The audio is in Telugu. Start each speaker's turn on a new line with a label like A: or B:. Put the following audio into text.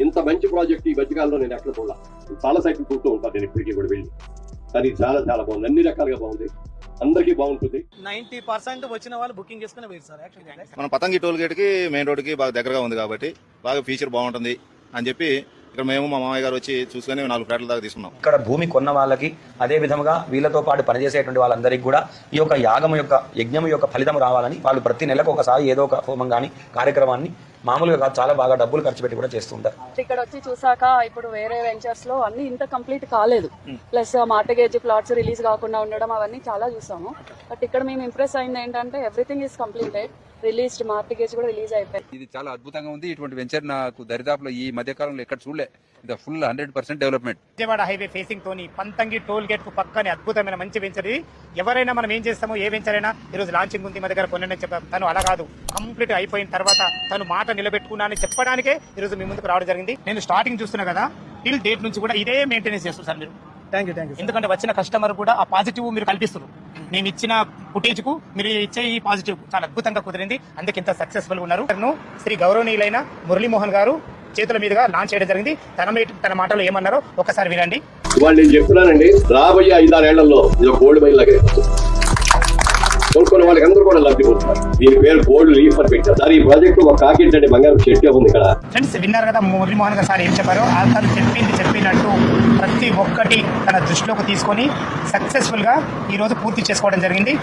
A: ఇంత మంచి ప్రాజెక్ట్ ఈ మధ్యకాలంలో నేను ఎక్కడ చూడాలి. చాలా సైట్లు చూస్తూ ఉంటాను నేను ఇప్పటికీ కూడా వెళ్ళి. కానీ చాలా చాలా బాగుంది, అన్ని రకాలుగా బాగుంది, అందరికీ బాగుంటుంది.
B: 90% వచ్చిన వాళ్ళు బుకింగ్ చేసుకుని పోయి సార్.
C: మన పతంగి టోల్ గేట్ కి మెయిన్ రోడ్ కి బాగా దగ్గరగా ఉంది కాబట్టి బాగా ఫీచర్ బాగుంటుంది అని చెప్పి ఇక్కడ మేము మా మామయ్య గారు వచ్చి చూసుకుని 4 ఫ్లాట్ల దాకా తీసుకున్నాం.
D: ఇక్కడ భూమి కొన్న వాళ్ళకి అదే విధంగా వీళ్ళతో పాటు పనిచేసేటువంటి వాళ్ళందరికీ కూడా ఈ యొక్క యజ్ఞం యొక్క ఫలితం రావాలని వాళ్ళు ప్రతి నెలకు ఒకసారి ఏదో ఒక హోమం కానీ కార్యక్రమాన్ని మామూలుగా కాదు చాలా బాగా డబ్బులు ఖర్చు పెట్టి కూడా చేస్తుంటారు.
E: ఇక్కడ వచ్చి చూసాక ఇప్పుడు వేరే వెంచర్స్ లో అన్ని ఇంత కంప్లీట్ కాలేదు. ప్లస్ మార్టగేజ్ ప్లాట్స్ రిలీజ్ కాకుండా ఉండడం అవన్నీ చాలా చూసాము. బట్ ఇక్కడ మేము ఇంప్రెస్ అయింది ఏంటంటే everything is completed, released, mortgage కూడా రిలీజ్ అయిపోయింది.
F: ఇది చాలా అద్భుతంగా ఉంది. ఇటువంటి వెంచర్ నాకు దరిదాపులో ఈ మధ్య కాలంలో ఎక్కడ చూడలే. ఇది full 100% development.
B: Vijayawada highway facing తోని పంతంగి టోల్ గేట్ కు పక్కనే అద్భుతమైన మంచి వెంచర్ ఇది. ఎవరైనా మనం ఏం చేస్తామో ఏ వెంచర్ అయినా ఈ రోజు లాంచింగ్ ఉంది మా దగ్గర కొన్ని చెప్పారు. తను అలా కాదు, కంప్లీట్ అయిపోయిన తర్వాత తను మాట నిలబెట్టుకున్నా అని చెప్పడానికే ఈ రోజు మీ ముందుకు రావడం జరిగింది. నేను స్టార్టింగ్ చూస్తున్నా కదా, టిల్ డేట్ నుంచి కూడా ఇదే మెయింటెనెన్స్ చేస్తారు సార్ మీరు. Thank you. ఎందుకంటే వచ్చిన కస్టమర్ కూడా ఆ పాజిటివ్ మీరు కల్పిస్తారు. మేము ఇచ్చిన ఫుటేజ్ కు మీరు ఇచ్చే ఈ పాజిటివ్ చాలా అద్భుతంగా కుదిరింది. అందుకే ఇంత సక్సెస్ఫుల్ ఉన్నారు. శ్రీ గౌరవనీయులైన మురళీమోహన్ గారు చేతుల మీదుగా లాంచ్ చేయడం జరిగింది. తన మాటలో ఏమన్నారో ఒకసారి వినండి.
A: ఇవాళ నేను చెప్తున్నానండి, రాబోయే 5-6 ఏళ్లలో ఇది ఒక గోల్డ్ మైన్ లాగే కోరుకున్న వాళ్ళకి అందరూ కూడా లబ్ధి పొందుతారు. దీని పేరు గోల్డ్ లీఫ్ అని పెట్టారు. సార్ ఈ ప్రాజెక్ట్ ఒక కాకిట్ అంటే బంగారం చెట్టు ఉంది ఇక్కడ.
B: ఫ్రెండ్స్ విన్నారు కదా మురళీమోహన్ గారు సార్ ఏం చెప్పారో. తను చెప్పినట్టు ప్రతి ఒక్కటి తన దృష్టిలోకి తీసుకొని సక్సెస్ఫుల్ గా ఈ రోజు పూర్తి చేసుకోవడం జరిగింది.